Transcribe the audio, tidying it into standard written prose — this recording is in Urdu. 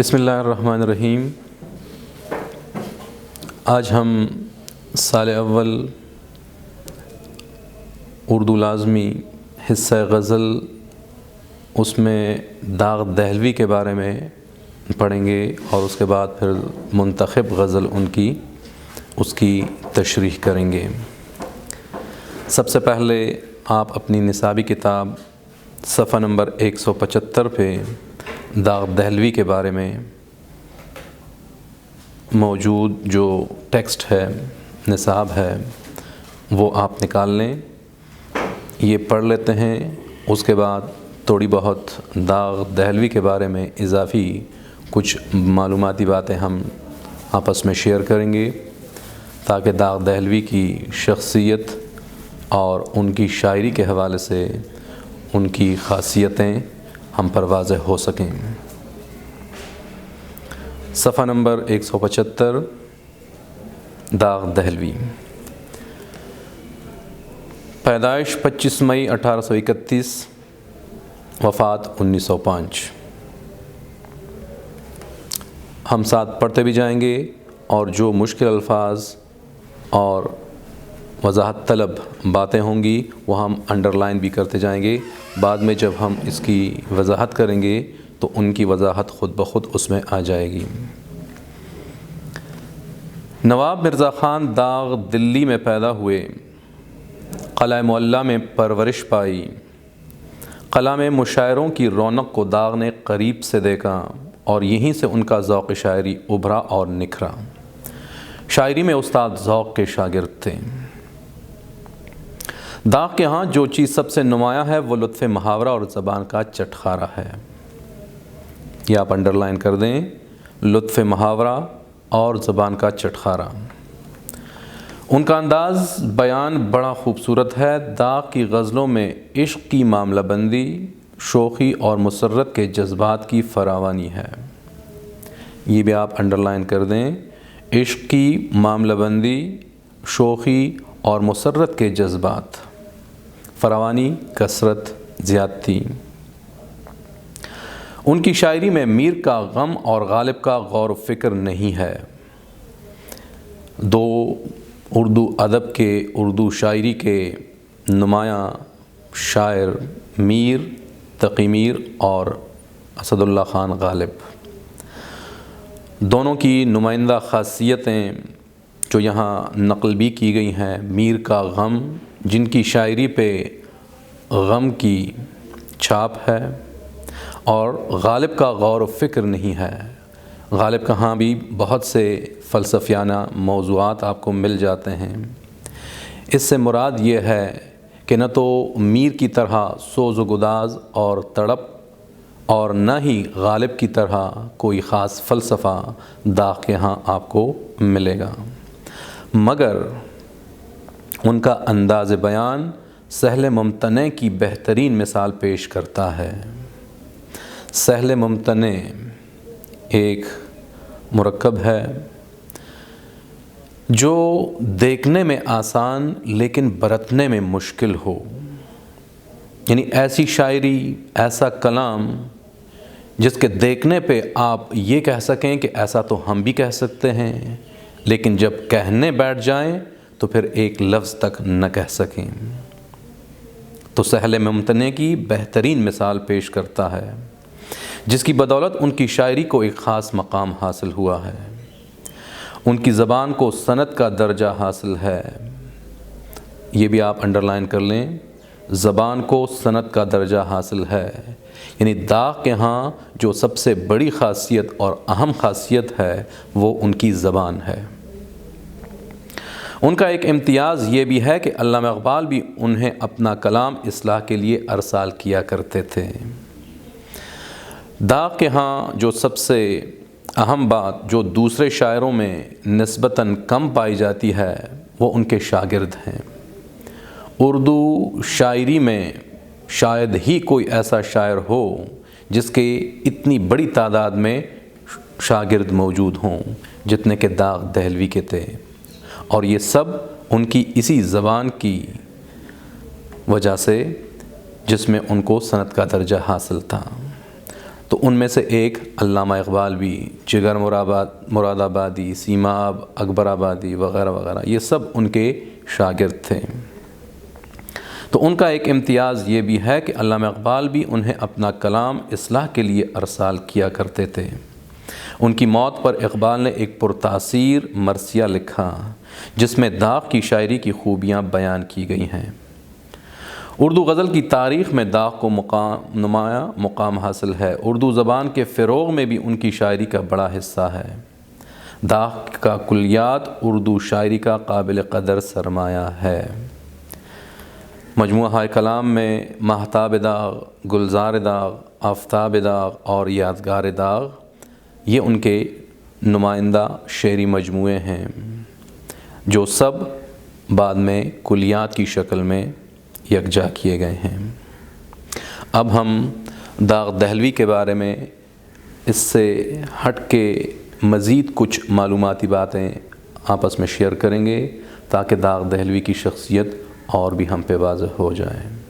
بسم اللہ الرحمن الرحیم۔ آج ہم سال اول اردو لازمی حصہ غزل اس میں داغ دہلوی کے بارے میں پڑھیں گے اور اس کے بعد پھر منتخب غزل اس کی تشریح کریں گے۔ سب سے پہلے آپ اپنی نصابی کتاب صفحہ نمبر 175 پہ داغ دہلوی کے بارے میں موجود جو ٹیکسٹ ہے، نصاب ہے، وہ آپ نکال لیں، یہ پڑھ لیتے ہیں۔ اس کے بعد تھوڑی بہت داغ دہلوی کے بارے میں اضافی کچھ معلوماتی باتیں ہم آپس میں شیئر کریں گے تاکہ داغ دہلوی کی شخصیت اور ان کی شاعری کے حوالے سے ان کی خاصیتیں ہم پر واضح ہو سکیں۔ صفحہ نمبر 175 داغ دہلوی۔ پیدائش 25 مئی 1831، وفات 1905۔ ہم ساتھ پڑھتے بھی جائیں گے اور جو مشکل الفاظ اور وضاحت طلب باتیں ہوں گی وہ ہم انڈر لائن بھی کرتے جائیں گے۔ بعد میں جب ہم اس کی وضاحت کریں گے تو ان کی وضاحت خود بخود اس میں آ جائے گی۔ نواب مرزا خان داغ دلی میں پیدا ہوئے، قلعہ معلیٰ میں پرورش پائی، قلعہ میں مشاعروں کی رونق کو داغ نے قریب سے دیکھا اور یہیں سے ان کا ذوق شاعری ابھرا اور نکھرا۔ شاعری میں استاد ذوق کے شاگرد تھے۔ داغ کے ہاں جو چیز سب سے نمایاں ہے وہ لطف محاورہ اور زبان کا چٹخارہ ہے۔ یہ آپ انڈر لائن کر دیں، لطف محاورہ اور زبان کا چٹخارہ۔ ان کا انداز بیان بڑا خوبصورت ہے۔ داغ کی غزلوں میں عشق کی معاملہ بندی، شوخی اور مسرت کے جذبات کی فراوانی ہے۔ یہ بھی آپ انڈر لائن کر دیں، عشق کی معاملہ بندی، شوخی اور مسرت کے جذبات، فراوانی، کثرت، زیادتی۔ ان کی شاعری میں میر کا غم اور غالب کا غور و فکر نہیں ہے۔ دو اردو ادب کے، اردو شاعری کے نمایاں شاعر میر تقی میر اور اسد اللہ خان غالب، دونوں کی نمائندہ خاصیتیں جو یہاں نقل بھی کی گئی ہیں۔ میر کا غم، جن کی شاعری پہ غم کی چھاپ ہے، اور غالب کا غور و فکر نہیں ہے۔ غالب کا ہاں بھی بہت سے فلسفیانہ موضوعات آپ کو مل جاتے ہیں۔ اس سے مراد یہ ہے کہ نہ تو میر کی طرح سوز و گداز اور تڑپ اور نہ ہی غالب کی طرح کوئی خاص فلسفہ داغ کے ہاں آپ کو ملے گا، مگر ان کا انداز بیان سہل ممتنع کی بہترین مثال پیش کرتا ہے۔ سہل ممتنع ایک مرکب ہے جو دیکھنے میں آسان لیکن برتنے میں مشکل ہو، یعنی ایسی شاعری، ایسا کلام جس کے دیکھنے پہ آپ یہ کہہ سکیں کہ ایسا تو ہم بھی کہہ سکتے ہیں، لیکن جب کہنے بیٹھ جائیں تو پھر ایک لفظ تک نہ کہہ سکیں۔ تو سہل ممتنع کی بہترین مثال پیش کرتا ہے، جس کی بدولت ان کی شاعری کو ایک خاص مقام حاصل ہوا ہے۔ ان کی زبان کو صنعت کا درجہ حاصل ہے۔ یہ بھی آپ انڈر لائن کر لیں، زبان کو صنعت کا درجہ حاصل ہے، یعنی داغ کے ہاں جو سب سے بڑی خاصیت اور اہم خاصیت ہے وہ ان کی زبان ہے۔ ان کا ایک امتیاز یہ بھی ہے کہ علامہ اقبال بھی انہیں اپنا کلام اصلاح کے لیے ارسال کیا کرتے تھے۔ داغ کے ہاں جو سب سے اہم بات جو دوسرے شاعروں میں نسبتاً کم پائی جاتی ہے وہ ان کے شاگرد ہیں۔ اردو شاعری میں شاید ہی کوئی ایسا شاعر ہو جس کے اتنی بڑی تعداد میں شاگرد موجود ہوں جتنے کہ داغ دہلوی کے تھے، اور یہ سب ان کی اسی زبان کی وجہ سے جس میں ان کو صنعت کا درجہ حاصل تھا۔ تو ان میں سے ایک علامہ اقبال بھی، جگر مراد آبادی، سیما اکبر آبادی وغیرہ وغیرہ، یہ سب ان کے شاگرد تھے۔ تو ان کا ایک امتیاز یہ بھی ہے کہ علامہ اقبال بھی انہیں اپنا کلام اصلاح کے لیے ارسال کیا کرتے تھے۔ ان کی موت پر اقبال نے ایک پرتاثیر مرثیہ لکھا جس میں داغ کی شاعری کی خوبیاں بیان کی گئی ہیں۔ اردو غزل کی تاریخ میں داغ کو نمایاں مقام حاصل ہے۔ اردو زبان کے فروغ میں بھی ان کی شاعری کا بڑا حصہ ہے۔ داغ کا کلیات اردو شاعری کا قابل قدر سرمایہ ہے۔ مجموعہ کلام میں ماہتاب داغ، گلزار داغ، آفتاب داغ اور یادگار داغ یہ ان کے نمائندہ شعری مجموعے ہیں جو سب بعد میں کلیات کی شکل میں یکجا کیے گئے ہیں۔ اب ہم داغ دہلوی کے بارے میں اس سے ہٹ کے مزید کچھ معلوماتی باتیں آپس میں شیئر کریں گے تاکہ داغ دہلوی کی شخصیت اور بھی ہم پہ واضح ہو جائے۔